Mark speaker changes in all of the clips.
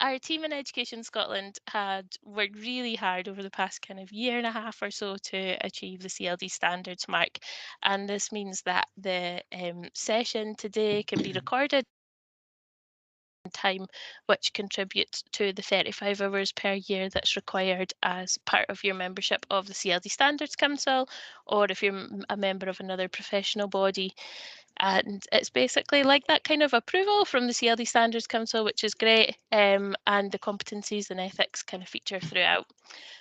Speaker 1: our team in Education Scotland had worked really hard over the past kind of year and a half or so to achieve the CLD standards mark. And this means that the session today can be recorded time, which contributes to the 35 hours per year that's required as part of your membership of the CLD Standards Council, or if you're a member of another professional body. And it's basically like that kind of approval from the CLD Standards Council, which is great, and the competencies and ethics kind of feature throughout.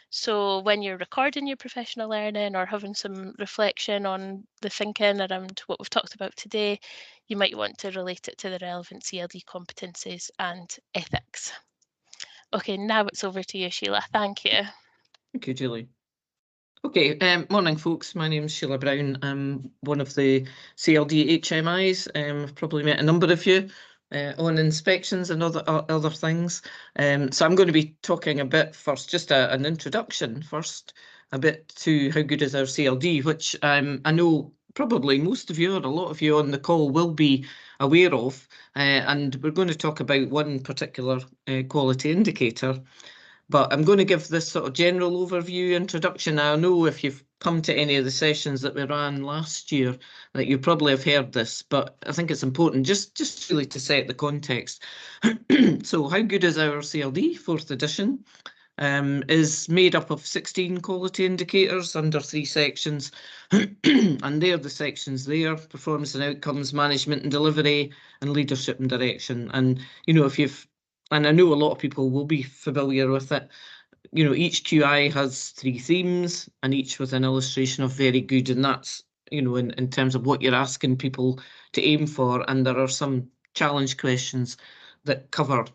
Speaker 1: So when you're recording your professional learning or having some reflection on the thinking around what we've talked about today, you might want to relate it to the relevant CLD competencies and ethics. Okay, now it's over to you, Sheila. Thank you.
Speaker 2: Thank you, Julie. Okay, morning folks, my name's Sheila Brown. I'm one of the CLD HMIs. I've probably met a number of you on inspections and other things. So I'm going to be talking a bit first, just an introduction first, a bit to how good is our CLD, which I know probably most of you or a lot of you on the call will be aware of. And we're going to talk about one particular quality indicator. But I'm going to give this sort of general overview introduction. I know if you've come to any of the sessions that we ran last year that you probably have heard this, but I think it's important just really to set the context. So how good is our CLD, 4th edition? Is made up of 16 quality indicators under 3 sections. And they're the sections there: performance and outcomes, management and delivery, and leadership and direction. And, you know, and I know a lot of people will be familiar with it. You know, each QI has 3 themes and each with an illustration of very good. And that's, you know, in terms of what you're asking people to aim for. And there are some challenge questions that cover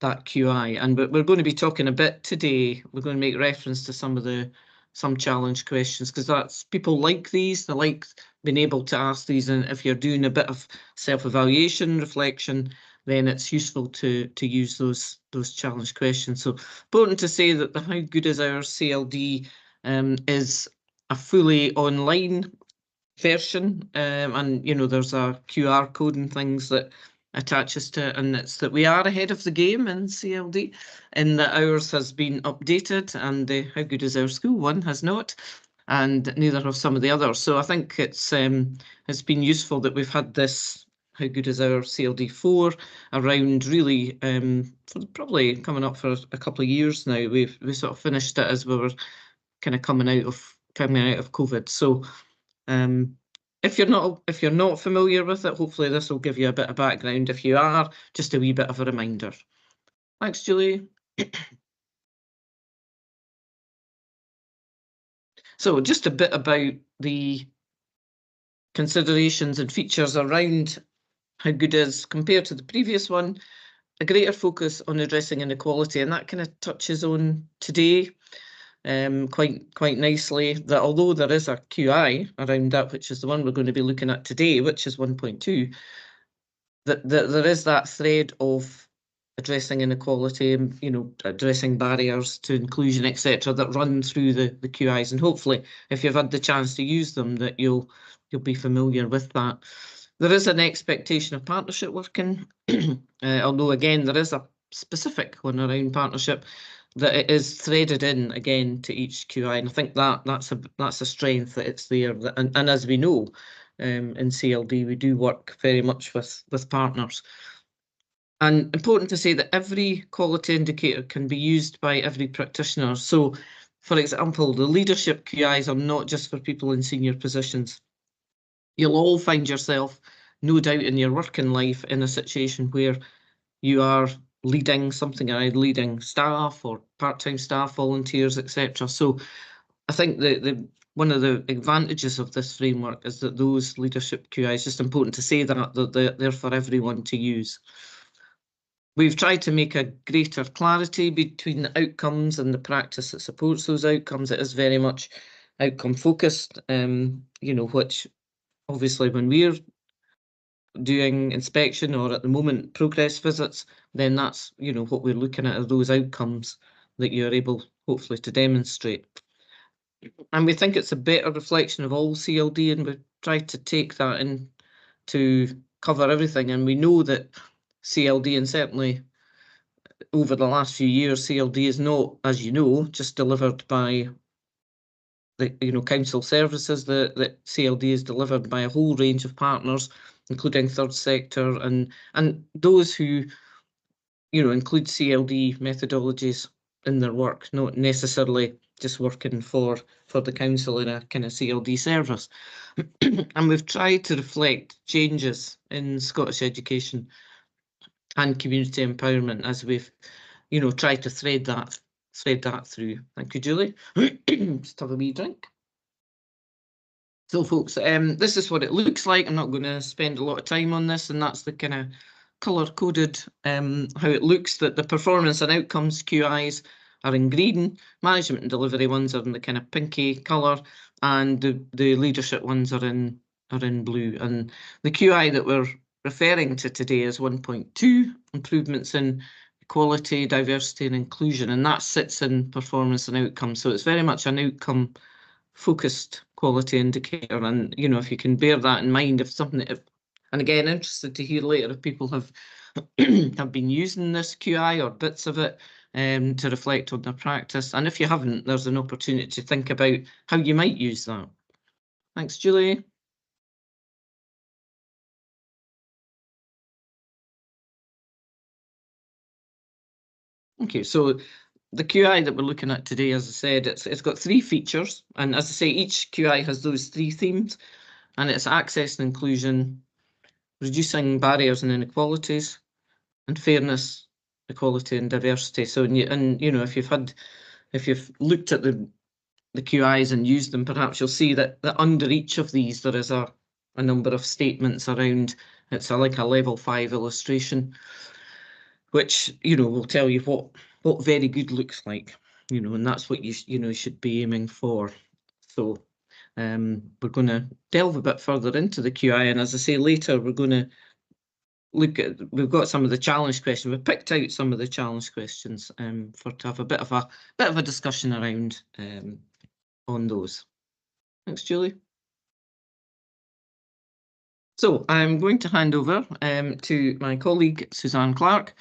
Speaker 2: that QI. And we're going to be talking a bit today. We're going to make reference to some challenge questions, because that's, people like these, they like being able to ask these. And if you're doing a bit of self-evaluation, reflection, then it's useful to use those challenge questions. So important to say that the how good is our CLD is a fully online version, and you know, there's a QR code and things that attaches to it, and it's that we are ahead of the game in CLD, in that ours has been updated and the how good is our school one has not, and neither have some of the others. So I think it's been useful that we've had this how good is our CLD4 around, really, for probably coming up for a couple of years now. We sort of finished it as we were kind of coming out of COVID. So if you're not familiar with it, hopefully this will give you a bit of background. If you are, just a wee bit of a reminder. Thanks, Julie. So just a bit about the considerations and features around how good is compared to the previous one. A greater focus on addressing inequality, and that kind of touches on today quite nicely, that although there is a QI around that, which is the one we're going to be looking at today, which is 1.2, that there is that thread of addressing inequality, you know, addressing barriers to inclusion, etc., that run through the QIs. And hopefully, if you've had the chance to use them, that you'll be familiar with that. There is an expectation of partnership working, although again there is a specific one around partnership, that it is threaded in again to each QI, and I think that's a strength, that it's there. And as we know, in CLD we do work very much with partners. And important to say that every quality indicator can be used by every practitioner. So, for example, the leadership QIs are not just for people in senior positions. You'll all find yourself, no doubt, in your working life in a situation where you are leading something, either leading staff or part-time staff, volunteers, etc. So I think one of the advantages of this framework is that those leadership QIs, just important to say that they're for everyone to use. We've tried to make a greater clarity between the outcomes and the practice that supports those outcomes. It is very much outcome focused, you know, which obviously when we're doing inspection or at the moment progress visits, then that's, you know, what we're looking at are those outcomes that you're able hopefully to demonstrate. And we think it's a better reflection of all CLD, and we've tried to take that in to cover everything. And we know that CLD, and certainly over the last few years, CLD is not, as you know, just delivered by the council services. The CLD is delivered by a whole range of partners, including third sector and those who include CLD methodologies in their work, not necessarily just working for the council in a kind of CLD service. And we've tried to reflect changes in Scottish education and community empowerment as we've tried to thread that through. Thank you, Julie. Just have a wee drink. So folks, this is what it looks like. I'm not going to spend a lot of time on this, and that's the kind of colour-coded how it looks. That the performance and outcomes QIs are in green, management and delivery ones are in the kind of pinky colour, and the leadership ones are in blue. And the QI that we're referring to today is 1.2, improvements in equality, diversity and inclusion, and that sits in performance and outcomes. So it's very much an outcome focused quality indicator. And if you can bear that in mind, if something and again, interested to hear later if people have have been using this QI or bits of it to reflect on their practice, and if you haven't, there's an opportunity to think about how you might use that. Thanks, Julie. Okay, so the QI that we're looking at today, as I said, it's got 3 features, and as I say, each QI has those 3 themes, and it's access and inclusion, reducing barriers and inequalities, and fairness, equality and diversity. So if you've looked at the QIs and used them, perhaps you'll see that under each of these there is a number of statements around. It's like a level 5 illustration, which will tell you what very good looks like, and that's what you should be aiming for. So we're going to delve a bit further into the QI, and as I say later, we're going to look at, we've got some of the challenge questions. We've picked out some of the challenge questions to have a bit of a discussion around on those. Thanks, Julie. So I'm going to hand over to my colleague Suzanne Clark,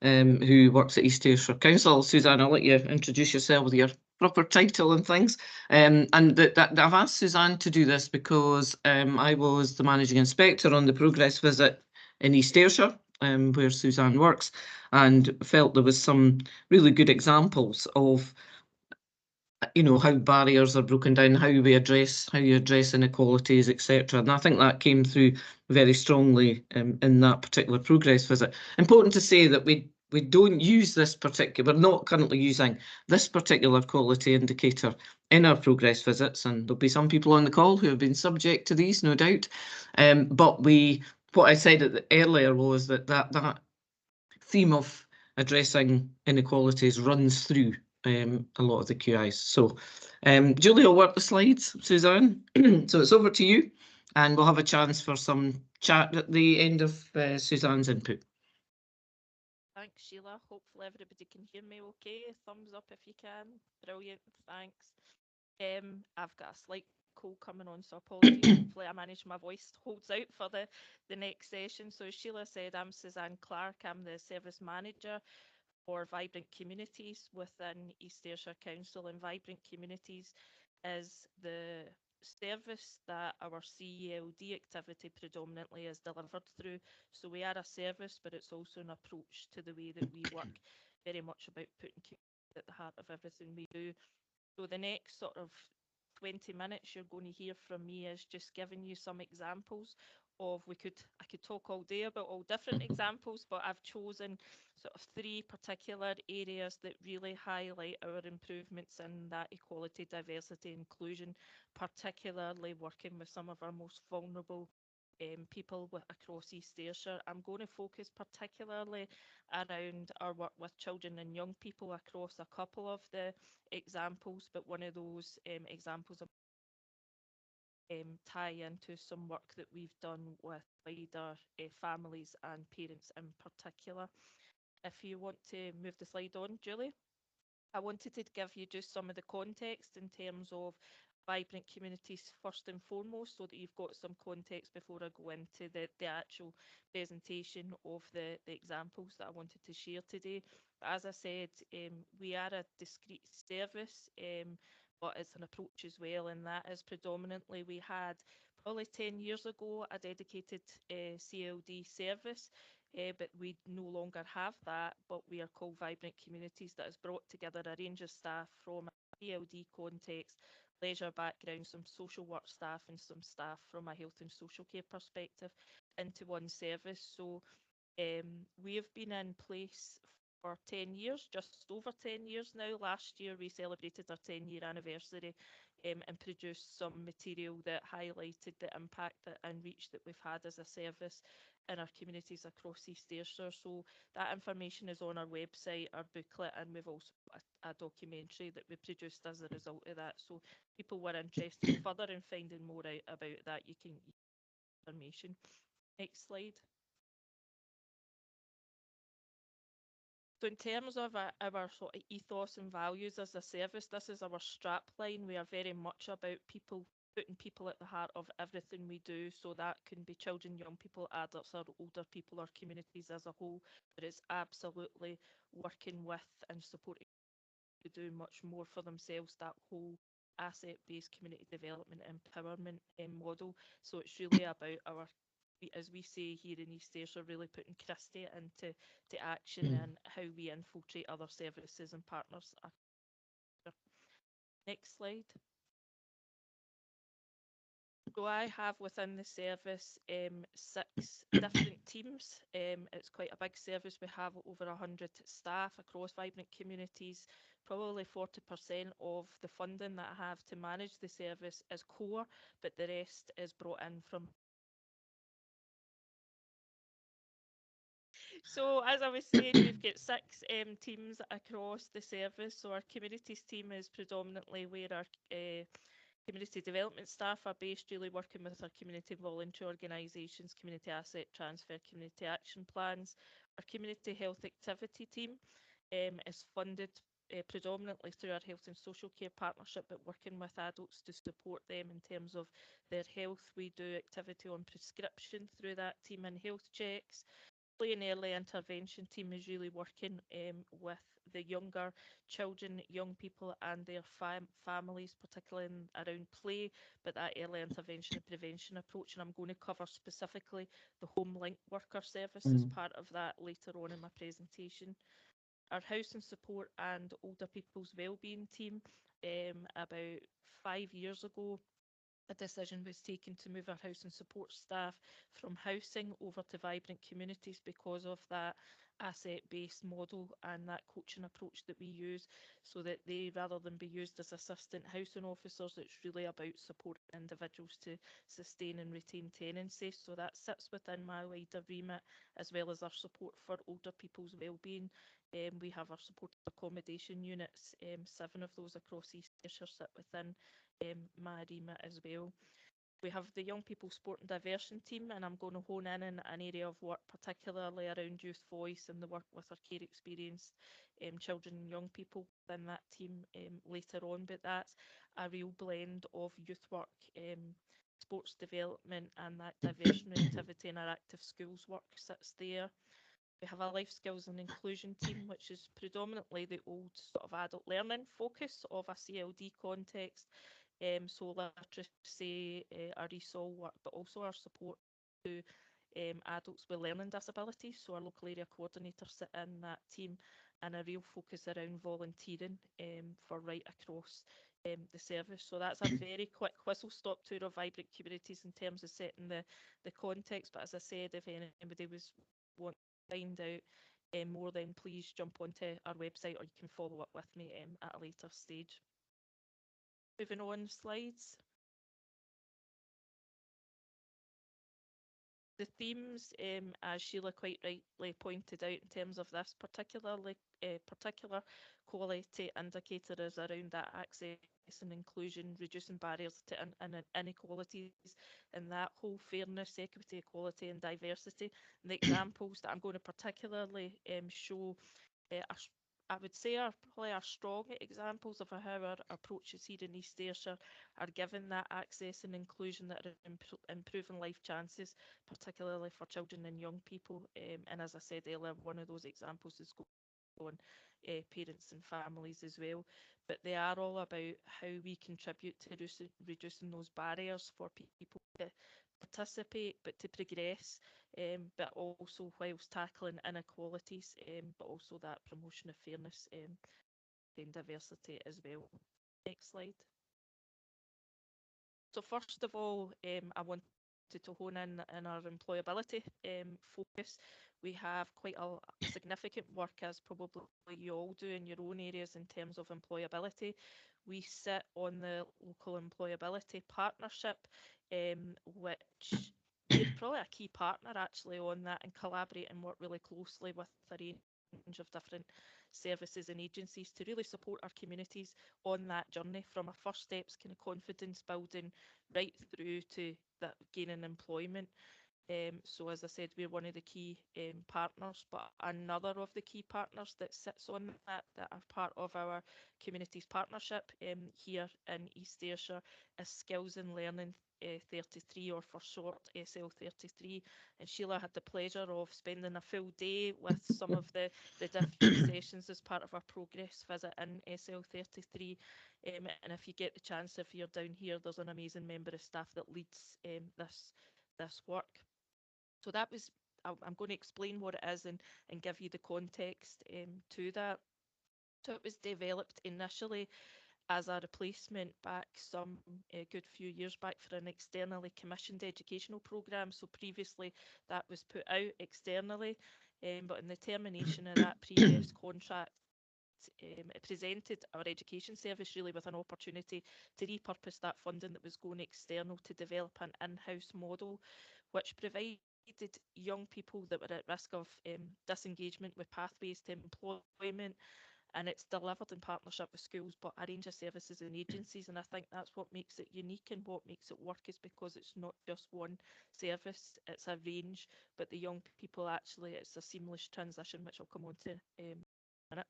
Speaker 2: who works at East Ayrshire Council. Suzanne, I'll let you introduce yourself with your proper title and things. And I've asked Suzanne to do this because I was the managing inspector on the progress visit in East Ayrshire, where Suzanne works, and felt there was some really good examples of how barriers are broken down, how you address inequalities, etc. And I think that came through very strongly in that particular progress visit. Important to say that we don't use this particular, we're not currently using this particular quality indicator in our progress visits, and there'll be some people on the call who have been subject to these, no doubt. But what I said earlier was that theme of addressing inequalities runs through a lot of the QIs. So Julie will work the slides, Suzanne. So it's over to you, and we'll have a chance for some chat at the end of Suzanne's input.
Speaker 3: Thanks, Sheila. Hopefully everybody can hear me okay. Thumbs up if you can. Brilliant, thanks. I've got a slight cold coming on, so apologies. Hopefully I manage my voice holds out for the next session. So as Sheila said, I'm Suzanne Clark. I'm the service manager for Vibrant Communities within East Ayrshire Council, and Vibrant Communities is the service that our CLD activity predominantly is delivered through. So we are a service, but it's also an approach to the way that we work, very much about putting community at the heart of everything we do. So the next sort of 20 minutes you're going to hear from me is just giving you some examples of, I could talk all day about all different examples, but I've chosen sort of 3 particular areas that really highlight our improvements in that equality, diversity, inclusion, particularly working with some of our most vulnerable people across East Ayrshire. I'm going to focus particularly around our work with children and young people across a couple of the examples, but one of those examples tie into some work that we've done with wider families and parents in particular. If you want to move the slide on, Julie. I wanted to give you just some of the context in terms of Vibrant Communities first and foremost, so that you've got some context before I go into the actual presentation of the examples that I wanted to share today. As I said, we are a discrete service, but it's an approach as well, and that is predominantly we had probably 10 years ago a dedicated CLD service, but we no longer have that, but we are called Vibrant Communities, that has brought together a range of staff from a CLD context, leisure background, some social work staff and some staff from a health and social care perspective into one service. So we have been in place for 10 years, just over 10 years now. Last year we celebrated our 10-year anniversary and produced some material that highlighted the impact and reach that we've had as a service in our communities across East Ayrshire. So that information is on our website, our booklet, and we've also got a documentary that we produced as a result of that. So people were interested further in finding more out about that, you can information. Next slide. So in terms of our sort of ethos and values as a service, this is our strap line. We are very much about people, putting people at the heart of everything we do. So that can be children, young people, adults, or older people, or communities as a whole. But it's absolutely working with and supporting to do much more for themselves, that whole asset-based community development empowerment model. So it's really about our, as we say here in East Ayrshire, really putting Christie into action and how we infiltrate other services and partners. Next slide. So I have within the service 6 different teams. It's quite a big service. We have over 100 staff across Vibrant Communities. Probably 40% of the funding that I have to manage the service is core, but the rest is brought in from. So as I was saying, we've got 6 teams across the service. So our communities team is predominantly where our community development staff are based, really working with our community volunteer organisations, community asset transfer, community action plans. Our community health activity team is funded predominantly through our health and social care partnership, but working with adults to support them in terms of their health. We do activity on prescription through that team and health checks. An early intervention team is really working with the younger children, young people and their families, particularly around play, but that early intervention and prevention approach, and I'm going to cover specifically the home link worker service as part of that later on in my presentation. Our house and support and older people's wellbeing team, about 5 years ago, a decision was taken to move our house and support staff from housing over to Vibrant Communities because of that asset-based model and that coaching approach that we use, so that they, rather than be used as assistant housing officers, it's really about supporting individuals to sustain and retain tenancy. So that sits within my wider remit, as well as our support for older people's wellbeing. We have our supported accommodation units, 7 of those across East Ayrshire sit within my remit as well. We have the young people sport and diversion team, and I'm going to hone in an area of work particularly around youth voice and the work with our care experienced children and young people within that team later on, but that's a real blend of youth work, sports development and that diversionary activity, and our active schools work sits there. We have a life skills and inclusion team, which is predominantly the old sort of adult learning focus of a CLD context. So literacy, our ESOL work, but also our support to adults with learning disabilities. So our local area coordinators sit in that team, and a real focus around volunteering for right across the service. So that's a very quick whistle stop tour of Vibrant Communities in terms of setting the context. But as I said, if anybody was want to find out more, then please jump onto our website, or you can follow up with me at a later stage. Moving on slides. The themes, as Sheila quite rightly pointed out, in terms of this particular quality indicator, is around that access and inclusion, reducing barriers to inequalities, and that whole fairness, equity, equality and diversity. And the examples that I'm going to particularly show are, I would say, are probably our strong examples of how our approaches here in East Ayrshire are giving that access and inclusion, that are improving life chances, particularly for children and young people. And as I said earlier, one of those examples is on parents and families as well. But they are all about how we contribute to reducing those barriers for people to participate, but to progress, but also whilst tackling inequalities, but also that promotion of fairness and diversity as well. Next slide. So first of all, I wanted to hone in our employability focus. We have quite a significant work, as probably you all do in your own areas in terms of employability. We sit on the local employability partnership, which we're probably a key partner actually on that, and collaborate and work really closely with a range of different services and agencies to really support our communities on that journey, from our first steps, kind of confidence building, right through to that gaining employment. So as I said, we're one of the key partners, but another of the key partners that sits on that are part of our communities partnership here in East Ayrshire is Skills and Learning 33, or for short SL33. And Sheila had the pleasure of spending a full day with some of the different sessions as part of our progress visit in SL33. And if you get the chance, if you're down here, there's an amazing member of staff that leads this work. So that was, I'm going to explain what it is and give you the context to that. So it was developed initially as a replacement back some good few years back for an externally commissioned educational programme. So previously that was put out externally, but in the termination of that previous contract, it presented our education service really with an opportunity to repurpose that funding that was going external to develop an in-house model which provided young people that were at risk of disengagement with pathways to employment, and it's delivered in partnership with schools but a range of services and agencies. And I think that's what makes it unique and what makes it work, is because it's not just one service, it's a range, but the young people actually, it's a seamless transition, which I'll come on to in a minute.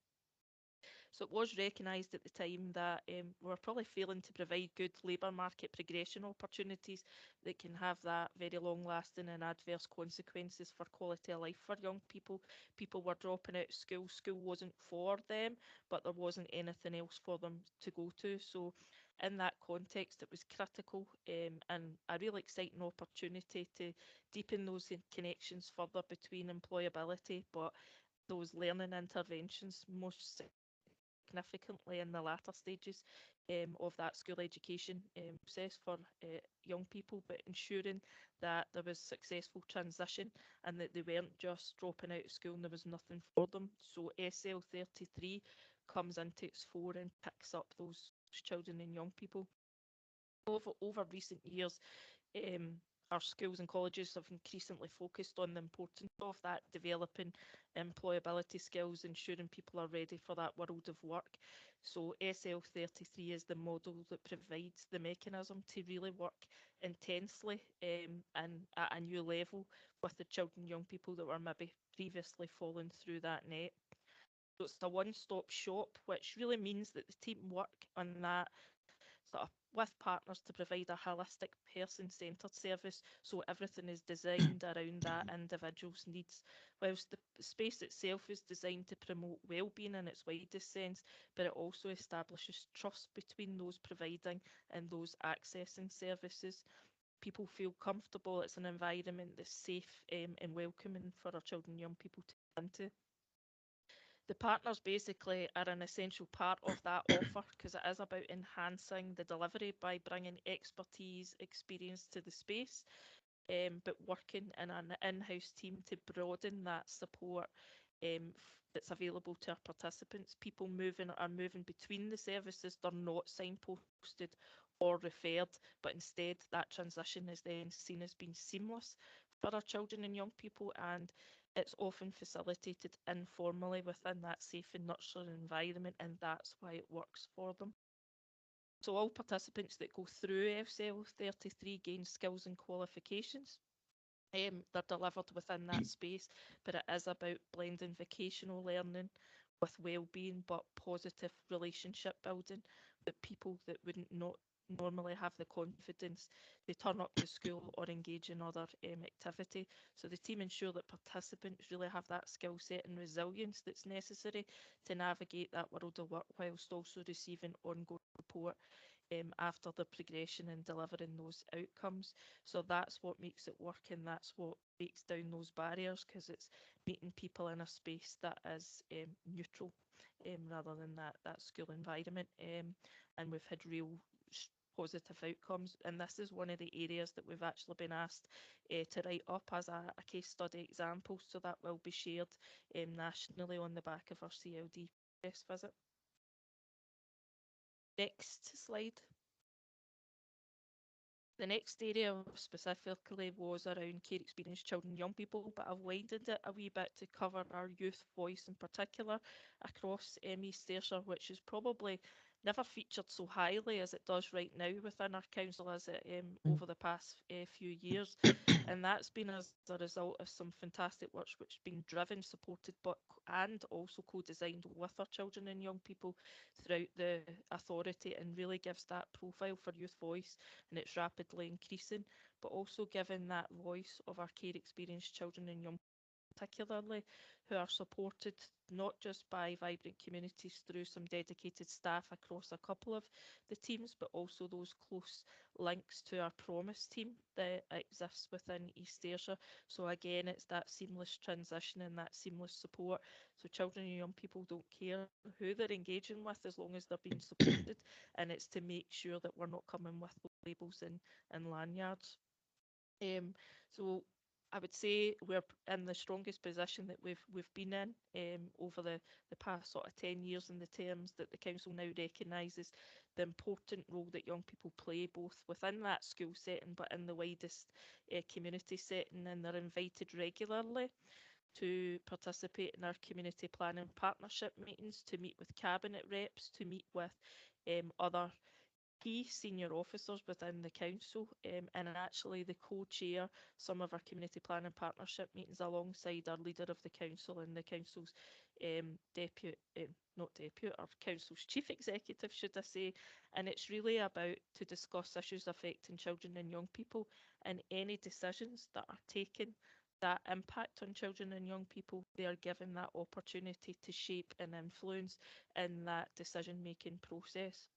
Speaker 3: So it was recognised at the time that we were probably failing to provide good labour market progression opportunities that can have that very long lasting and adverse consequences for quality of life for young people. People were dropping out of school, school wasn't for them, but there wasn't anything else for them to go to. So in that context, it was critical and a really exciting opportunity to deepen those connections further between employability, but those learning interventions most significantly in the latter stages of that school education process for young people, but ensuring that there was successful transition and that they weren't just dropping out of school and there was nothing for them. So SL33 comes into its fore and picks up those children and young people. Over recent years, our schools and colleges have increasingly focused on the importance of that developing employability skills, ensuring people are ready for that world of work. So SL33 is the model that provides the mechanism to really work intensely and at a new level with the children and young people that were maybe previously falling through that net. So it's a one-stop shop, which really means that the team work on that sort of with partners to provide a holistic person-centred service, so everything is designed around that individual's needs. Whilst the space itself is designed to promote well-being in its widest sense, but it also establishes trust between those providing and those accessing services. People feel comfortable, it's an environment that's safe and welcoming for our children and young people to go into. The partners basically are an essential part of that offer, because it is about enhancing the delivery by bringing expertise, experience to the space, but working in an in-house team to broaden that support that's available to our participants. People are moving between the services, they're not signposted or referred, but instead that transition is then seen as being seamless for our children and young people, and it's often facilitated informally within that safe and nurturing environment, and that's why it works for them. So all participants that go through FCL33 gain skills and qualifications. They're delivered within that space, but it is about blending vocational learning with well-being, but positive relationship building with people that wouldn't not normally have the confidence to turn up to school or engage in other activity. So the team ensure that participants really have that skill set and resilience that's necessary to navigate that world of work whilst also receiving ongoing support after the progression and delivering those outcomes. So that's what makes it work, and that's what breaks down those barriers, because it's meeting people in a space that is neutral rather than that school environment. And we've had real positive outcomes, and this is one of the areas that we've actually been asked to write up as a case study example, so that will be shared nationally on the back of our CLD press visit. Next slide. The next area specifically was around care experienced children and young people, but I've widened it a wee bit to cover our youth voice in particular across East Ayrshire, which is probably never featured so highly as it does right now within our council as it over the past few years. And that's been as a result of some fantastic work which has been driven, supported, but and also co-designed with our children and young people throughout the authority, and really gives that profile for youth voice, and it's rapidly increasing, but also giving that voice of our care experienced children and young particularly, who are supported not just by vibrant communities through some dedicated staff across a couple of the teams, but also those close links to our Promise team that exists within East Ayrshire. So again, it's that seamless transition and that seamless support. So children and young people don't care who they're engaging with as long as they're being supported, and it's to make sure that we're not coming with labels and lanyards. So I would say we're in the strongest position that we've been in over the past sort of 10 years, in the terms that the council now recognises the important role that young people play both within that school setting but in the widest community setting, and they're invited regularly to participate in our community planning partnership meetings, to meet with cabinet reps, to meet with other key senior officers within the council, and actually the co-chair some of our community planning partnership meetings alongside our leader of the council and the council's our council's chief executive, should I say. And it's really about to discuss issues affecting children and young people, and any decisions that are taken that impact on children and young people, they are given that opportunity to shape and influence in that decision making process.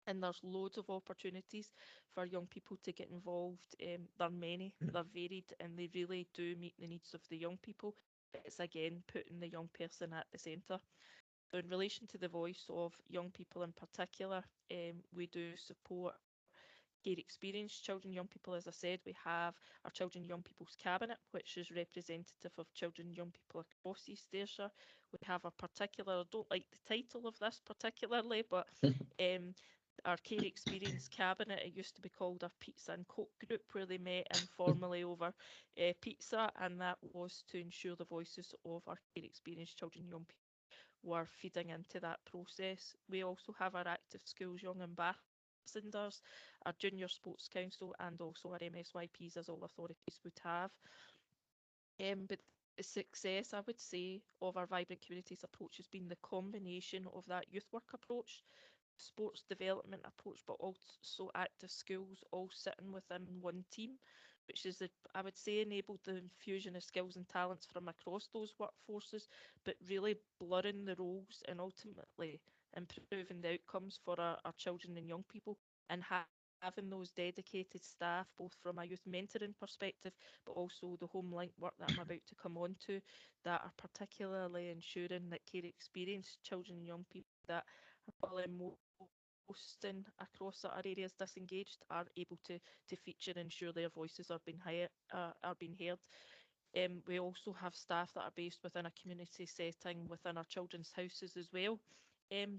Speaker 3: And there's loads of opportunities for young people to get involved. There are many, they're varied, and they really do meet the needs of the young people. It's again putting the young person at the centre. So in relation to the voice of young people in particular, we do support care experienced children, young people. As I said, we have our Children and Young People's Cabinet, which is representative of children and young people across East Ayrshire. We have a particular, I don't like the title of this particularly, but our care experience cabinet, it used to be called our pizza and coke group, where they met informally over pizza, and that was to ensure the voices of our care experienced children and young people were feeding into that process. We also have our Active Schools Young Ambassadors, our Junior Sports Council, and also our MSYPs, as all authorities would have. But the success, I would say, of our Vibrant Communities approach has been the combination of that youth work approach, sports development approach, but also active schools all sitting within one team, which is, I would say, enabled the infusion of skills and talents from across those workforces, but really blurring the roles and ultimately improving the outcomes for our children and young people, and having those dedicated staff, both from a youth mentoring perspective, but also the home link work that I'm about to come on to, that are particularly ensuring that care experienced children and young people that are probably posting across our areas disengaged are able to feature and ensure their voices are being heard. We also have staff that are based within a community setting within our children's houses as well,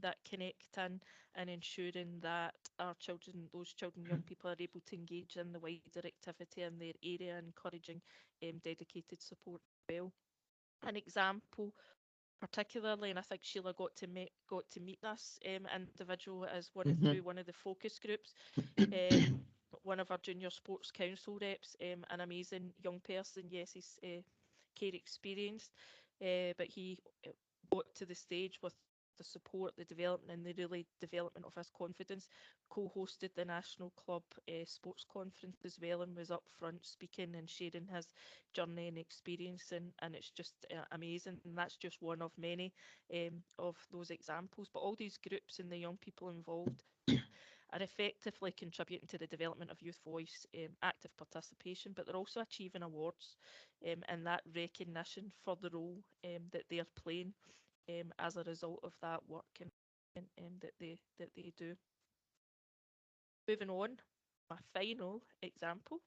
Speaker 3: that connect in and ensuring that our children, those children, young people are able to engage in the wider activity in their area, encouraging dedicated support as well. An example particularly, and I think Sheila got to meet this individual as through one of the focus groups. One of our Junior Sports Council reps, an amazing young person. Yes, he's care experienced, but he got to the stage with the support, the development, and the really development of his confidence. Co-hosted the National Club Sports Conference as well, and was up front speaking and sharing his journey and experience, and it's just amazing. And that's just one of many of those examples. But all these groups and the young people involved are effectively contributing to the development of youth voice, active participation, but they're also achieving awards and that recognition for the role that they are playing as a result of that work that they do. Moving on, my final example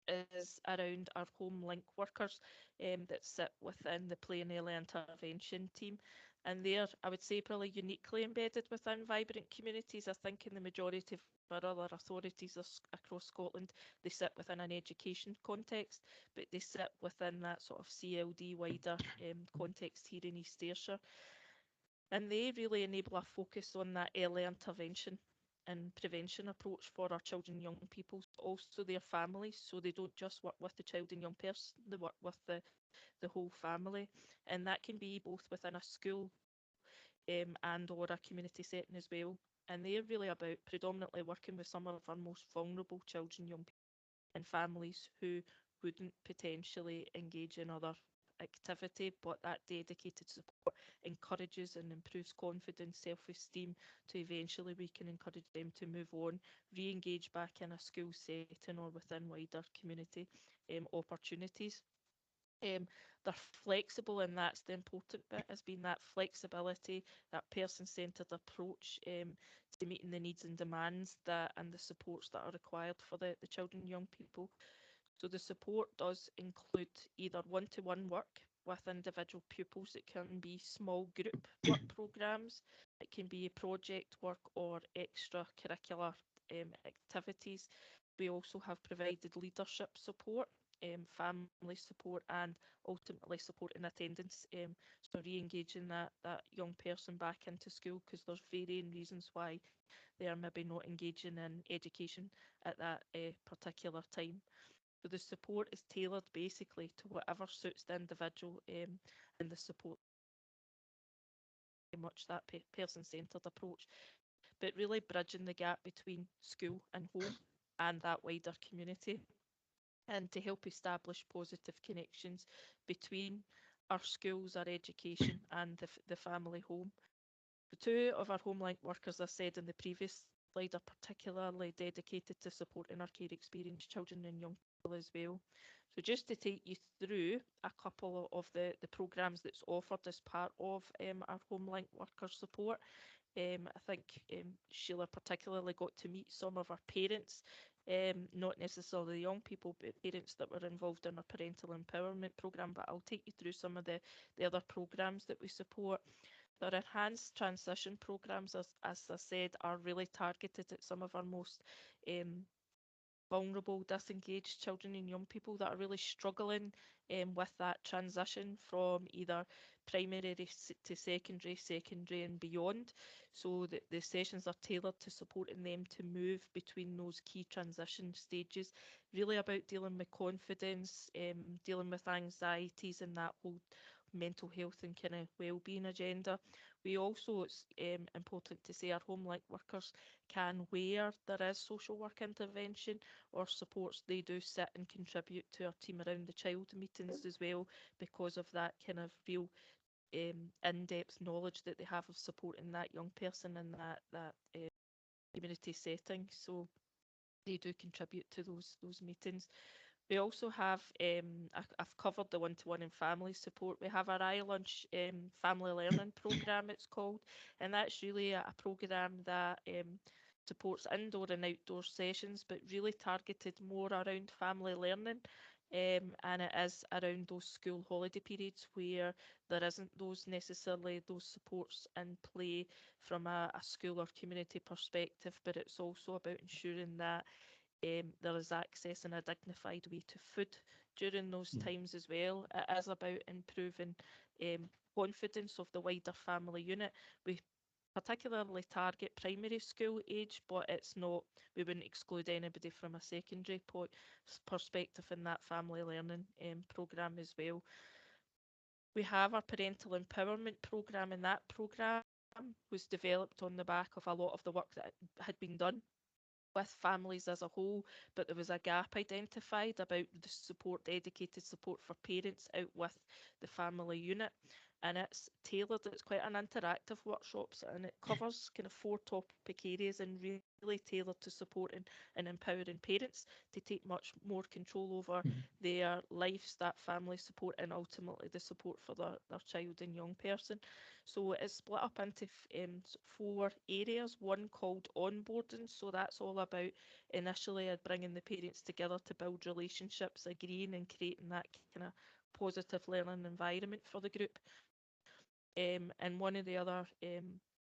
Speaker 3: is around our home link workers that sit within the play and early intervention team. And they're, I would say, probably uniquely embedded within vibrant communities. I think in the majority of our other authorities across Scotland, they sit within an education context, but they sit within that sort of CLD wider context here in East Ayrshire. And they really enable a focus on that early intervention and prevention approach for our children and young people, but also their families. So they don't just work with the child and young person, they work with the whole family. And that can be both within a school and or a community setting as well. And they're really about predominantly working with some of our most vulnerable children, young people and families who wouldn't potentially engage in other activity, but that dedicated support encourages and improves confidence, self-esteem, to eventually we can encourage them to move on, re-engage back in a school setting or within wider community opportunities. They're flexible, and that's the important bit, has been that flexibility, that person-centred approach to meeting the needs and demands and the supports that are required for the children and young people. So the support does include either one-to-one work with individual pupils. It can be small group work programmes, it can be project work or extracurricular activities. We also have provided leadership support, family support, and ultimately support in attendance. So re-engaging that young person back into school, because there's varying reasons why they are maybe not engaging in education at that particular time. So the support is tailored basically to whatever suits the individual, and the support very much that person-centred approach, but really bridging the gap between school and home and that wider community, and to help establish positive connections between our schools, our education, and the family home. The two of our Homelink workers, as said in the previous slide, are particularly dedicated to supporting our care experienced children and young people as well. So just to take you through a couple of the programmes that's offered as part of our Homelink worker support. I think Sheila particularly got to meet some of our parents, not necessarily young people, but parents that were involved in our parental empowerment programme. But I'll take you through some of the other programmes that we support. Our enhanced transition programmes, as I said, are really targeted at some of our most vulnerable, disengaged children and young people that are really struggling with that transition from either primary to secondary and beyond. So the sessions are tailored to supporting them to move between those key transition stages, really about dealing with confidence, dealing with anxieties and that whole mental health and kind of well-being agenda. We also, it's important to say, our Homelink workers can, where there is social work intervention or supports, they do sit and contribute to our team around the child meetings as well, because of that kind of real in-depth knowledge that they have of supporting that young person in that community setting. So they do contribute to those meetings. We also have, I've covered the one-to-one and family support. We have our iLunch family learning programme, it's called, and that's really a programme that supports indoor and outdoor sessions, but really targeted more around family learning. And it is around those school holiday periods where there isn't those supports in play from a school or community perspective, but it's also about ensuring that there is access in a dignified way to food during those times as well. It is about improving confidence of the wider family unit. We particularly target primary school age, but it's not, we wouldn't exclude anybody from a secondary perspective in that family learning programme as well. We have our parental empowerment programme, and that programme was developed on the back of a lot of the work that had been done with families as a whole, but there was a gap identified about the support, dedicated support for parents out with the family unit. And it's tailored, it's quite an interactive workshops, and it covers kind of 4 topic areas and really tailored to supporting and empowering parents to take much more control over their lives, that family support, and ultimately the support for their child and young person. So it's split up into 4 areas, one called onboarding. So that's all about initially bringing the parents together to build relationships, agreeing and creating that kind of positive learning environment for the group. And one of the other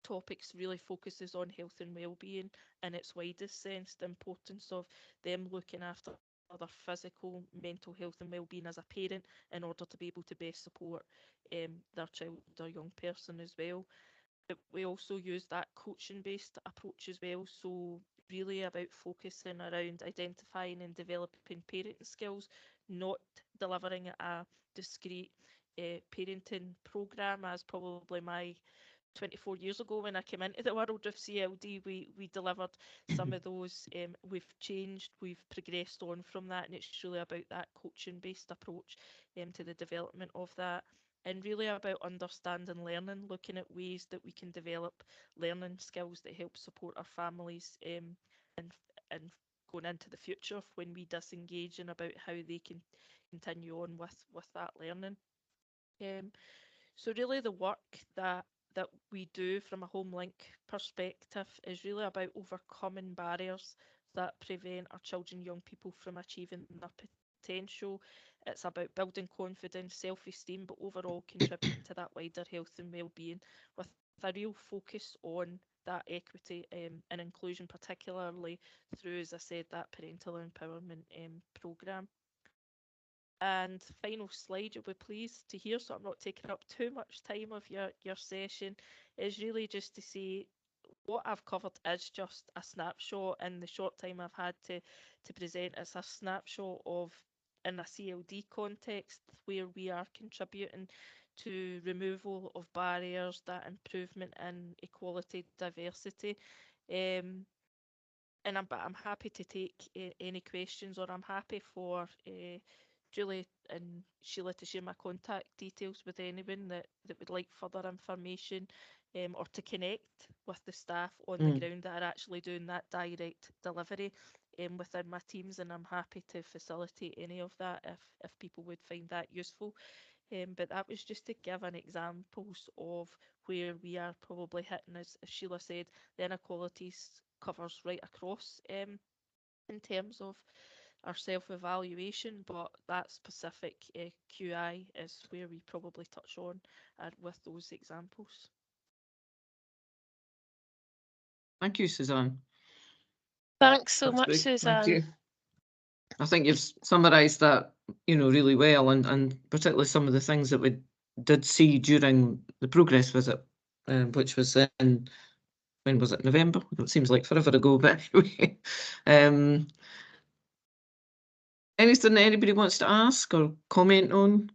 Speaker 3: topics really focuses on health and well-being in its widest sense, the importance of them looking after their physical, mental health and well-being as a parent in order to be able to best support their child, their young person as well. But we also use that coaching-based approach as well, so really about focusing around identifying and developing parenting skills, not delivering a discrete parenting programme as probably my 24 years ago when I came into the world of CLD, we delivered some of those. We've changed, we've progressed on from that, and it's really about that coaching-based approach to the development of that, and really about understanding learning, looking at ways that we can develop learning skills that help support our families and going into the future when we disengage, and about how they can continue on with that learning. So really the work that we do from a HomeLink perspective is really about overcoming barriers that prevent our children and young people from achieving their potential. It's about building confidence, self-esteem, but overall contributing to that wider health and well-being with a real focus on that equity and inclusion, particularly through, as I said, that parental empowerment programme. And final slide, you'll be pleased to hear, so I'm not taking up too much time of your session, is really just to say what I've covered is just a snapshot in the short time I've had to present. It's a snapshot of, in a CLD context, where we are contributing to removal of barriers, that improvement in equality, diversity. And I'm happy to take any questions, or I'm happy for Julie and Sheila to share my contact details with anyone that would like further information, or to connect with the staff on the ground that are actually doing that direct delivery within my teams, and I'm happy to facilitate any of that if people would find that useful. But that was just to give an examples of where we are probably hitting, as Sheila said, the inequalities covers right across in terms of our self-evaluation, but that specific QI is where we probably touch on with those examples.
Speaker 2: Thank you, Suzanne.
Speaker 1: Thanks so
Speaker 2: That's
Speaker 1: much,
Speaker 2: great.
Speaker 1: Suzanne.
Speaker 2: Thank you. I think you've summarised that, really well, and particularly some of the things that we did see during the progress visit, which was in, when was it, November? It seems like forever ago, but anyway. Anything that anybody wants to ask or comment on?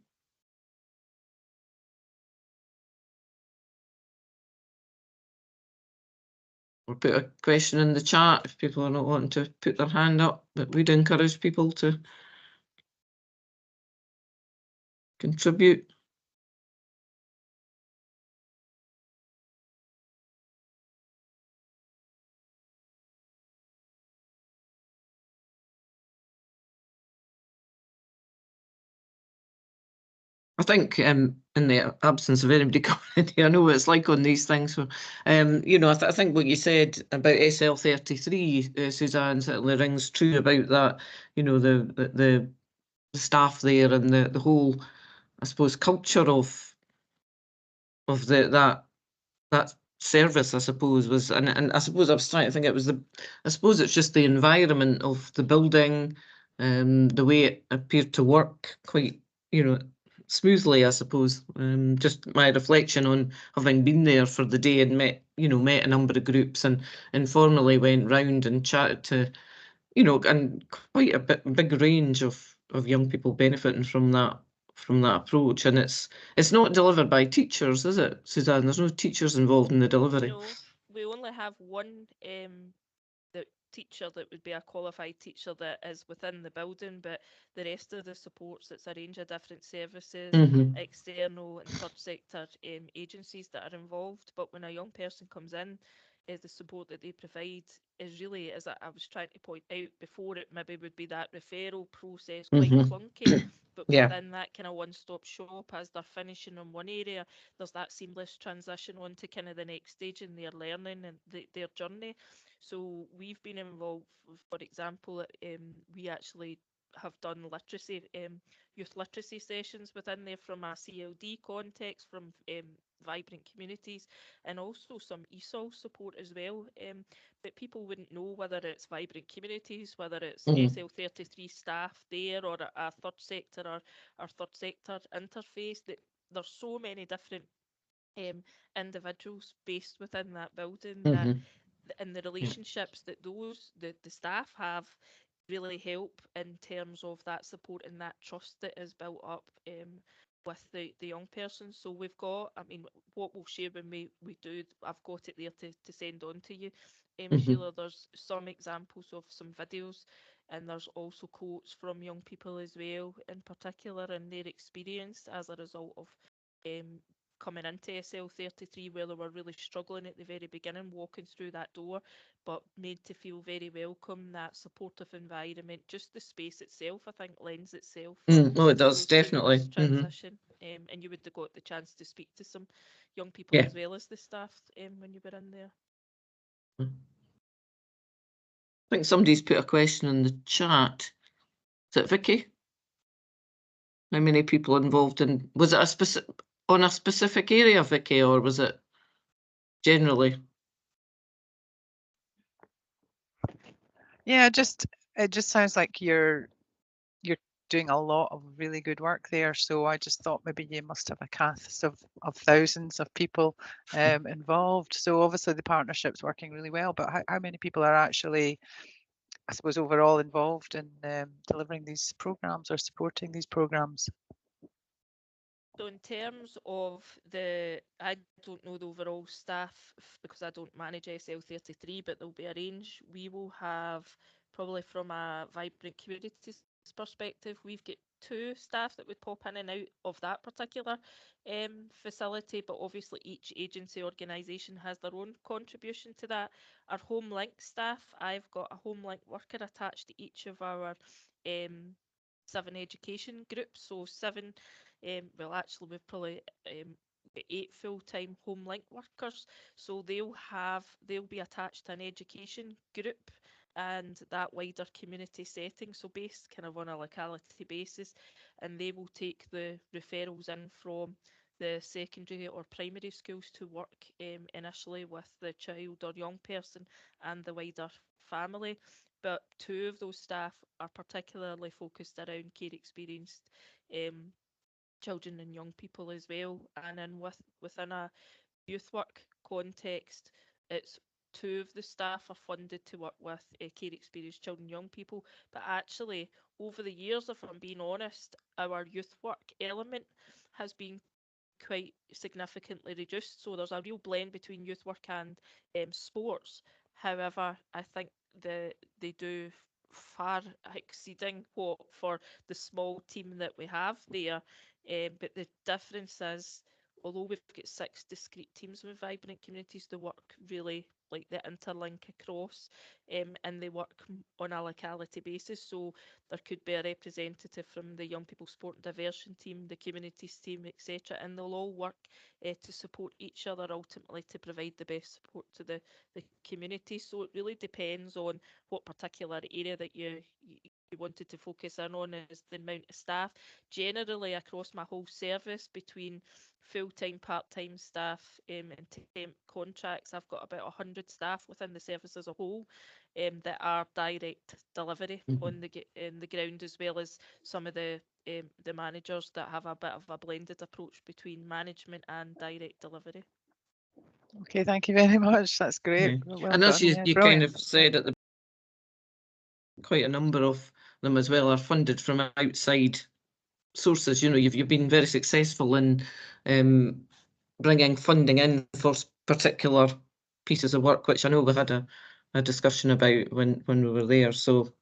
Speaker 2: Or put a question in the chat if people are not wanting to put their hand up, but we'd encourage people to contribute. I think in the absence of anybody coming in here, I know what it's like on these things. So, I think what you said about SL33, Suzanne, certainly rings true about that. The staff there and the whole, I suppose, culture of that service, I suppose, was, and I suppose I was trying to think, I suppose it's just the environment of the building, the way it appeared to work quite, smoothly, I suppose. Just my reflection on having been there for the day and met a number of groups, and informally went round and chatted to, and quite a big range of young people benefiting from that from that approach, and it's not delivered by teachers, is it, Suzanne? There's no teachers involved in the delivery.
Speaker 3: No, we only have one the teacher that would be a qualified teacher that is within the building, but the rest of the supports, it's a range of different services, external and third sector agencies that are involved. But when a young person comes in, the support that they provide is really, as I was trying to point out before, it maybe would be that referral process quite clunky. But within that kind of one-stop shop, as they're finishing on one area, there's that seamless transition on to kind of the next stage in their learning and their journey. So we've been involved, for example, we actually have done literacy, youth literacy sessions within there from a CLD context, from vibrant communities, and also some ESOL support as well. But people wouldn't know whether it's vibrant communities, whether it's SL33 staff there, or a third sector or our third sector interface. That there's so many different individuals based within that building that and the relationships that the staff have really help in terms of that support and that trust that is built up with the young person. So we've got, I mean, what we'll share when we do, I've got it there to send on to you, Sheila. There's some examples of some videos, and there's also quotes from young people as well, in particular, and their experience as a result of coming into SL33, where they were really struggling at the very beginning, walking through that door, but made to feel very welcome. That supportive environment, just the space itself, I think, lends itself for
Speaker 2: Oh, it does, definitely.
Speaker 3: transition. And you would have got the chance to speak to some young people as well as the staff when you were in there.
Speaker 2: I think somebody's put a question in the chat. Is it Vicky? How many people involved in? Was it on a specific area, Vicky, or was it generally?
Speaker 4: Yeah, it just sounds like you're doing a lot of really good work there. So I just thought maybe you must have a cast of thousands of people involved. So obviously the partnership's working really well, but how many people are actually, I suppose, overall involved in delivering these programs or supporting these programs?
Speaker 3: So in terms of I don't know the overall staff because I don't manage SL33, but there'll be a range. We will have probably from a vibrant communities perspective, we've got 2 staff that would pop in and out of that particular facility, but obviously each agency organisation has their own contribution to that. Our home link staff, I've got a home link worker attached to each of our 7 education groups, so 7 well, actually, we've probably got 8 full-time home link workers, so they'll be attached to an education group and that wider community setting, so based kind of on a locality basis, and they will take the referrals in from the secondary or primary schools to work initially with the child or young person and the wider family. But 2 of those staff are particularly focused around care experienced children and young people as well, and then within a youth work context, it's 2 of the staff are funded to work with care experienced children and young people. But actually, over the years, if I'm being honest, our youth work element has been quite significantly reduced. So there's a real blend between youth work and sports. However, I think they do far exceeding what for the small team that we have there. But the difference is, although we've got 6 discrete teams with vibrant communities, they work really like the interlink across, and they work on a locality basis. So there could be a representative from the young people sport and diversion team, the communities team, etc., and they'll all work to support each other ultimately to provide the best support to the community. So it really depends on what particular area that you wanted to focus in on is the amount of staff. Generally across my whole service, between full-time, part-time staff and temp contracts, I've got about 100 staff within the service as a whole that are direct delivery on the ground, as well as some of the managers that have a bit of a blended approach between management and direct delivery.
Speaker 4: Okay, thank you very much. That's great. Well
Speaker 2: and as
Speaker 4: done.
Speaker 2: you kind of said at the quite a number of them as well are funded from outside sources. You know, you've been very successful in bringing funding in for particular pieces of work, which I know we had a discussion about when we were there. So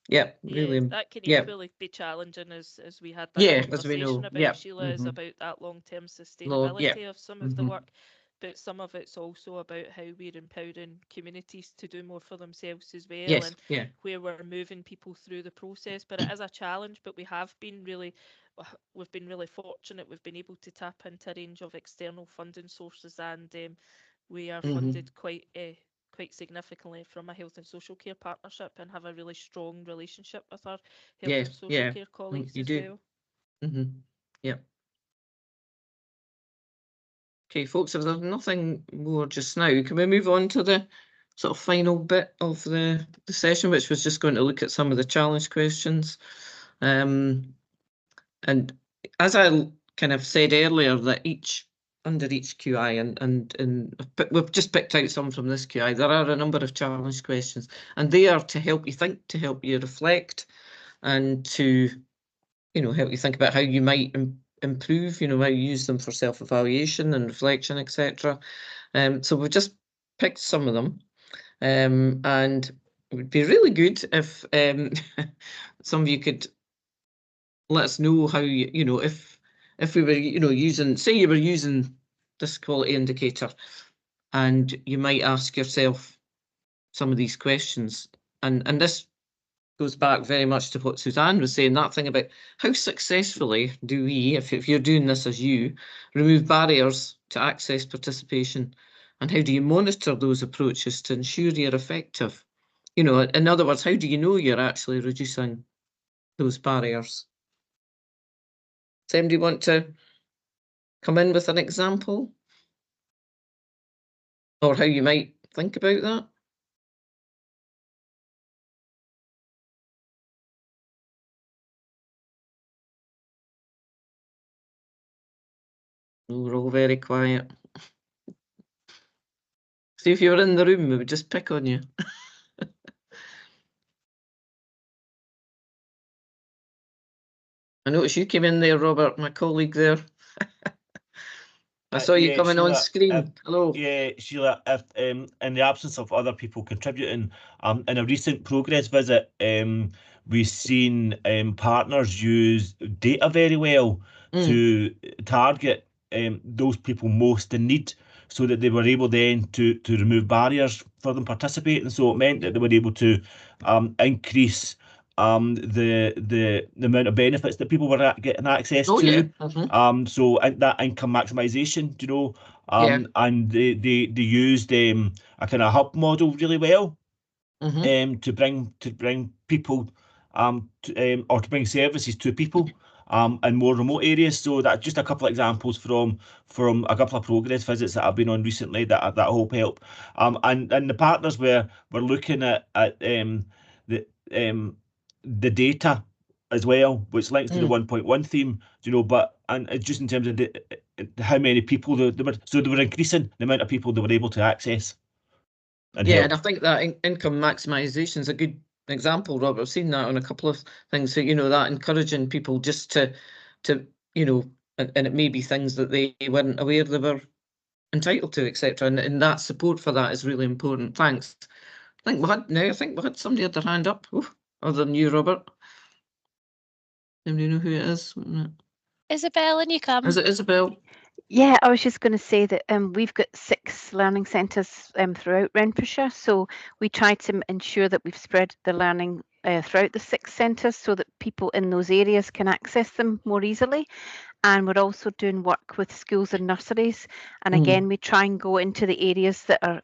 Speaker 2: yeah, really,
Speaker 3: that can
Speaker 2: yeah,
Speaker 3: equally be challenging as we had that
Speaker 2: yeah, as we know,
Speaker 3: conversation about,
Speaker 2: yeah,
Speaker 3: Sheila, is about that long-term
Speaker 2: yeah,
Speaker 3: sustainability of some of the work, but some of it's also about how we're empowering communities to do more for themselves as well,
Speaker 2: yes,
Speaker 3: and
Speaker 2: yeah,
Speaker 3: where we're moving people through the process. But it is a challenge, but we've been really fortunate. We've been able to tap into a range of external funding sources, and we are funded quite significantly from a health and social care partnership, and have a really strong relationship with our health and social care colleagues
Speaker 2: you
Speaker 3: as
Speaker 2: do.
Speaker 3: well.
Speaker 2: Yeah. Okay, folks, if there's nothing more just now, can we move on to the sort of final bit of the session, which was just going to look at some of the challenge questions. And as I kind of said earlier, that under each QI, and we've just picked out some from this QI, there are a number of challenge questions, and they are to help you think, to help you reflect, and to, you know, help you think about how you might improve, you know, how you use them for self-evaluation and reflection, etc. So we've just picked some of them, and it would be really good if some of you could let us know how you know, if we were, you know, using, say you were using this quality indicator, and you might ask yourself some of these questions, and this goes back very much to what Suzanne was saying, that thing about how successfully do we, if you're doing this as you, remove barriers to access participation, and how do you monitor those approaches to ensure you're effective? You know, in other words, how do you know you're actually reducing those barriers? Does anybody want to come in with an example? Or how you might think about that? We're all very quiet. See, if you were in the room, we would just pick on you. I noticed you came in there, Robert, my colleague there. I saw you coming
Speaker 5: Sheila,
Speaker 2: on screen. Hello.
Speaker 5: Yeah, Sheila, if in the absence of other people contributing, in a recent progress visit, we've seen partners use data very well to target those people most in need, so that they were able then to remove barriers for them participating. So it meant that they were able to increase the amount of benefits that people were getting access to.
Speaker 2: Yeah.
Speaker 5: So that income maximization, you know.
Speaker 2: Yeah.
Speaker 5: And they used a kind of hub model really well, to bring people or to bring services to people in more remote areas. So that's just a couple of examples from a couple of progress visits that I've been on recently that hope help. And the partners were looking at the data as well, which links to the 1.1 theme, you know, but and just in terms of how many people they were increasing the amount of people they were able to access. And
Speaker 2: yeah, and I think that income maximisation is a good example, Robert. I've seen that on a couple of things. So, you know, that encouraging people just to you know, and it may be things that they weren't aware they were entitled to, etc. And that support for that is really important. Thanks. I think we had somebody had their hand up. Ooh, other than you, Robert. Anybody know who it is?
Speaker 1: Isabel, and you come.
Speaker 2: Is it Isabel?
Speaker 6: Yeah, I was just going to say that we've got 6 learning centres throughout Renfrewshire, so we try to ensure that we've spread the learning throughout the 6 centres so that people in those areas can access them more easily. And we're also doing work with schools and nurseries. And again, we try and go into the areas that are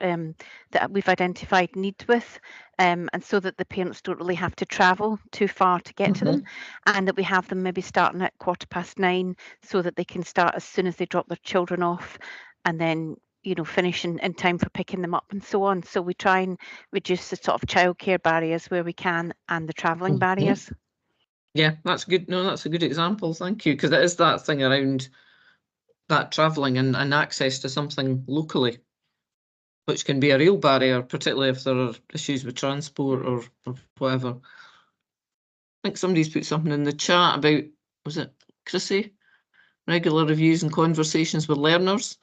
Speaker 6: that we've identified need with, and so that the parents don't really have to travel too far to get to them, and that we have them maybe starting at 9:15 so that they can start as soon as they drop their children off, and then, you know, finish in time for picking them up and so on. So we try and reduce the sort of childcare barriers where we can, and the travelling barriers.
Speaker 2: Yeah, that's good. No, that's a good example. Thank you. Because it is that thing around that travelling and access to something locally, which can be a real barrier, particularly if there are issues with transport or whatever. I think somebody's put something in the chat about, was it Chrissy? Regular reviews and conversations with learners.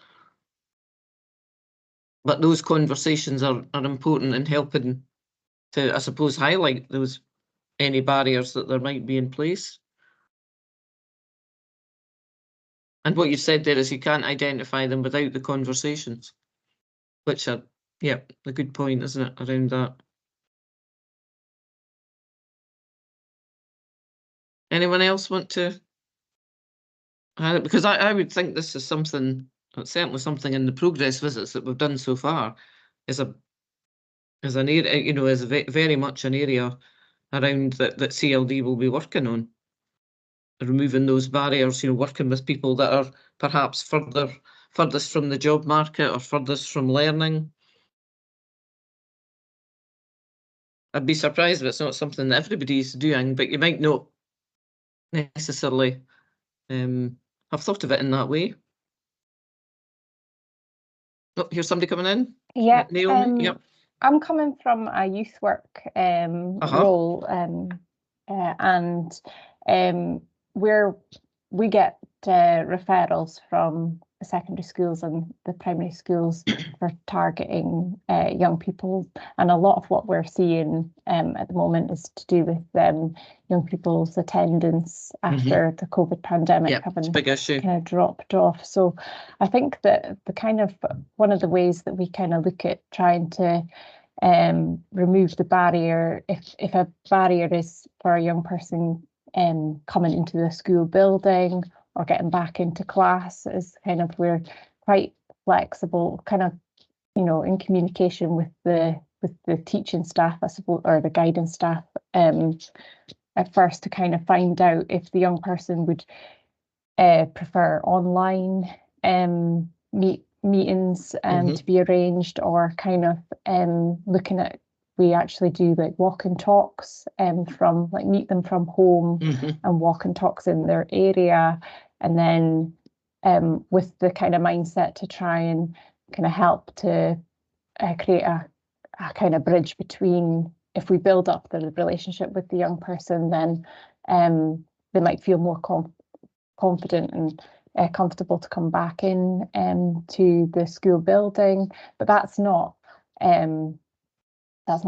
Speaker 2: But those conversations are important in helping to, I suppose, highlight those any barriers that there might be in place. And what you said there is you can't identify them without the conversations, which are, yeah, a good point, isn't it, around that? Anyone else want to? Because I would think this is something, certainly something in the progress visits that we've done so far, is an area, you know, is very much an area around that CLD will be working on, removing those barriers. You know, working with people that are perhaps furthest from the job market or furthest from learning. I'd be surprised if it's not something that everybody's doing, but you might not necessarily have thought of it in that way. Oh, here's somebody coming in.
Speaker 7: Yeah,
Speaker 2: Naomi. Yep.
Speaker 7: I'm coming from a youth work role, and we get referrals from the secondary schools and the primary schools for targeting young people, and a lot of what we're seeing at the moment is to do with young people's attendance after the COVID pandemic having
Speaker 2: big issue.
Speaker 7: kind of dropped off. So I think that the kind of one of the ways that we kind of look at trying to remove the barrier, if a barrier is for a young person coming into the school building or getting back into class, is kind of, we're quite flexible, kind of, you know, in communication with the teaching staff, I suppose, or the guidance staff at first, to kind of find out if the young person would prefer online meetings to be arranged, or kind of looking at, we actually do like walk and talks from, like, meet them from home and walk and talks in their area, and then with the kind of mindset to try and kind of help to create a kind of bridge between, if we build up the relationship with the young person, then they might feel more confident and comfortable to come back in to the school building. But that's not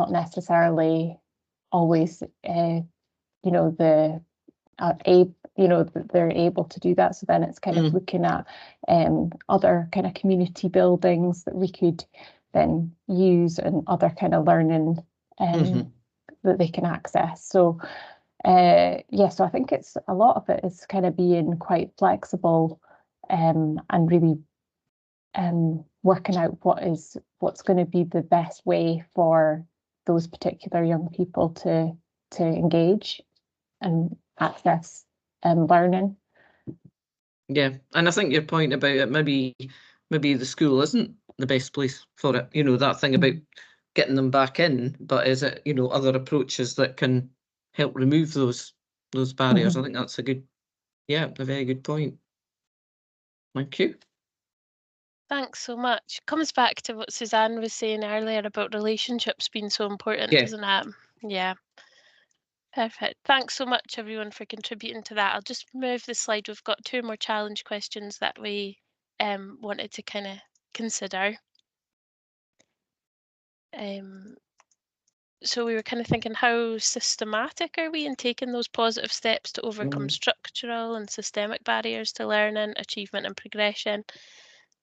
Speaker 7: necessarily always you know, they're able to do that. So then it's kind of looking at other kind of community buildings that we could then use, and other kind of learning that they can access. So yeah, so I think it's a lot of it is kind of being quite flexible and really working out what's going to be the best way for those particular young people to engage and access learning.
Speaker 2: Yeah, and I think your point about it, maybe the school isn't the best place for it. You know, that thing about getting them back in, but is it, you know, other approaches that can help remove those barriers? I think that's a very good point. Thank you.
Speaker 1: Thanks so much. Comes back to what Suzanne was saying earlier about relationships being so important, doesn't it? Yeah. Perfect. Thanks so much, everyone, for contributing to that. I'll just move the slide. We've got 2 more challenge questions that we wanted to kind of consider. So we were kind of thinking, how systematic are we in taking those positive steps to overcome structural and systemic barriers to learning, achievement and progression?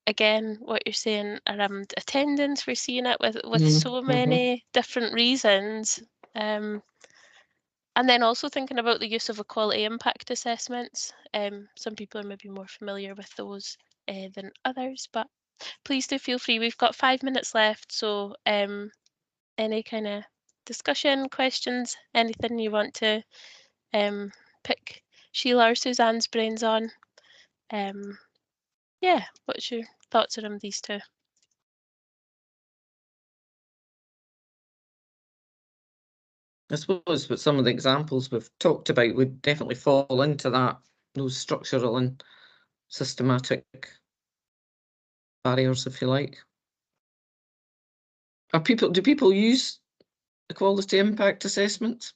Speaker 1: Again, what you're saying around attendance, we're seeing it with so many different reasons. And then also thinking about the use of equality impact assessments. Some people are maybe more familiar with those than others, but please do feel free. We've got 5 minutes left, so any kind of discussion, questions, anything you want to pick Sheila or Suzanne's brains on. Yeah, what's your thoughts around these 2?
Speaker 2: I suppose but some of the examples we've talked about would definitely fall into that, those structural and systematic barriers, if you like. Do people use equality impact assessments?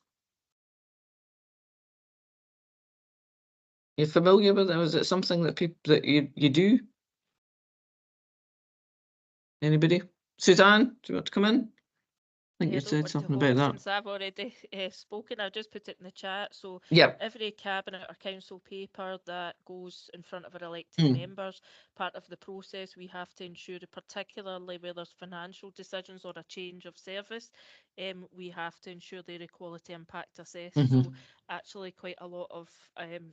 Speaker 2: You familiar with it? Is it something that you do? Anybody? Suzanne, do you want to come in? I think
Speaker 3: Yeah,
Speaker 2: you
Speaker 3: I don't
Speaker 2: said
Speaker 3: want to
Speaker 2: something
Speaker 3: hog
Speaker 2: about that.
Speaker 3: since I've already spoken. I've just put it in the chat. So
Speaker 2: Yeah.
Speaker 3: every cabinet or council paper that goes in front of our elected members, part of the process, we have to ensure, particularly where there's financial decisions or a change of service, we have to ensure they're equality impact assessed. So actually quite a lot of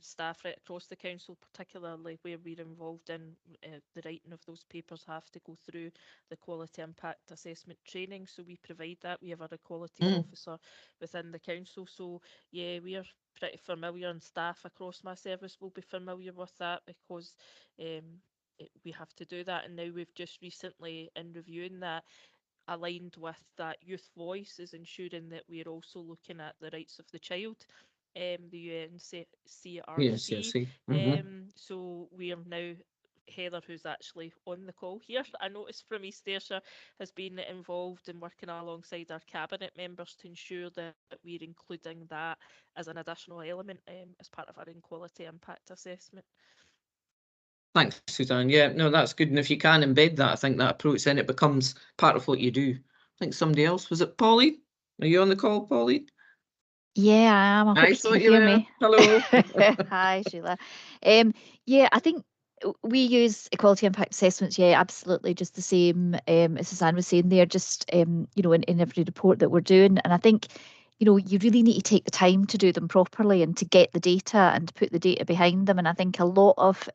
Speaker 3: staff right across the council, particularly where we're involved in the writing of those papers, have to go through the quality impact assessment training. So we provide that. We have our equalities officer within the council. So yeah, we are pretty familiar, and staff across my service will be familiar with that, because we have to do that. And now we've just recently, in reviewing that, aligned with that youth voice, is ensuring that we're also looking at the rights of the child, the UNCRC.
Speaker 2: Yes, yes.
Speaker 3: So we are now, Heather, who's actually on the call here, I noticed from East Ayrshire, has been involved in working alongside our cabinet members to ensure that we're including that as an additional element as part of our equality impact assessment.
Speaker 2: Thanks, Suzanne. Yeah, no, that's good. And if you can embed that, I think that approach, then it becomes part of what you do. I think somebody else, was it Polly? Are you on the call, Polly?
Speaker 8: Yeah, I am. I hope you can hear me.
Speaker 2: Hello.
Speaker 8: Hi, Sheila. Yeah, I think we use equality impact assessments, yeah, absolutely, just the same as Suzanne was saying there, just you know, in every report that we're doing. And I think, you know, you really need to take the time to do them properly and to get the data and to put the data behind them. And I think a lot of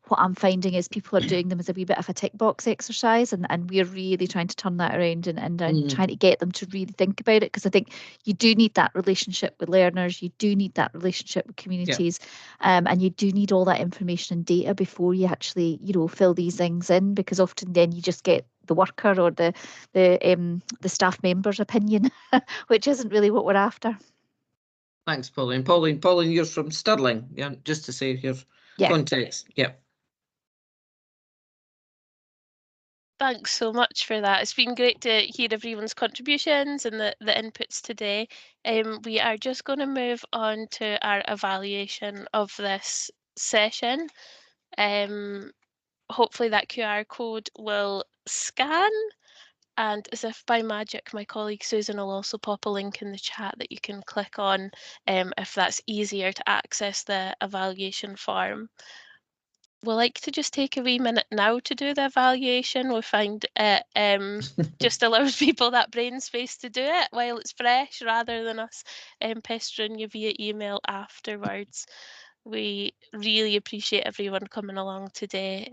Speaker 8: what I'm finding is people are doing them as a wee bit of a tick box exercise, and we're really trying to turn that around and trying to get them to really think about it, because I think you do need that relationship with learners, you do need that relationship with communities, and you do need all that information and data before you actually, you know, fill these things in, because often then you just get the worker or the staff member's opinion, which isn't really what we're after.
Speaker 2: Thanks, Pauline. Pauline, you're from Stirling, yeah, just to say your context. Yeah.
Speaker 1: Thanks so much for that. It's been great to hear everyone's contributions and the inputs today. We are just going to move on to our evaluation of this session. Hopefully that QR code will scan, and as if by magic, my colleague Susan will also pop a link in the chat that you can click on if that's easier to access the evaluation form. We'll like to just take a wee minute now to do the evaluation. We find it just allows people that brain space to do it while it's fresh, rather than us pestering you via email afterwards. We really appreciate everyone coming along today,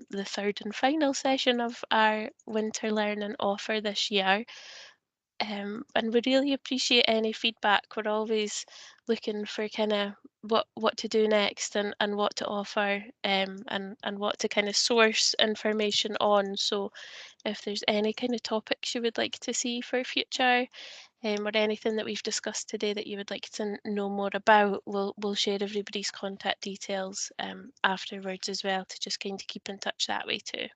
Speaker 1: the third and final session of our winter learning offer this year. And we really appreciate any feedback. We're always looking for kind of what to do next, and what to offer, and what to kind of source information on. So if there's any kind of topics you would like to see for future, or anything that we've discussed today that you would like to know more about, we'll share everybody's contact details afterwards as well, to just kind of keep in touch that way too.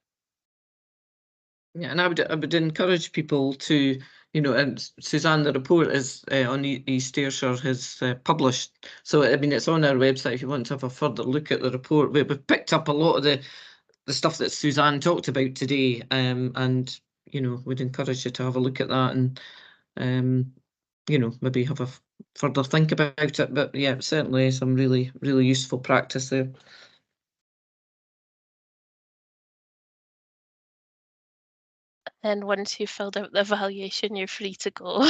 Speaker 2: Yeah, and I would encourage people to, you know, and Suzanne, the report is on East Ayrshire has published. So, I mean, it's on our website if you want to have a further look at the report. We've picked up a lot of the stuff that Suzanne talked about today, and, you know, we'd encourage you to have a look at that and, you know, maybe have a further think about it. But yeah, certainly some really, really useful practice there.
Speaker 1: And once you've filled out the evaluation, you're free to go.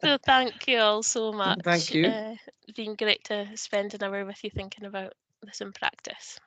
Speaker 1: So thank you all so much.
Speaker 2: Thank you.
Speaker 1: It's been great to spend an hour with you thinking about this in practice.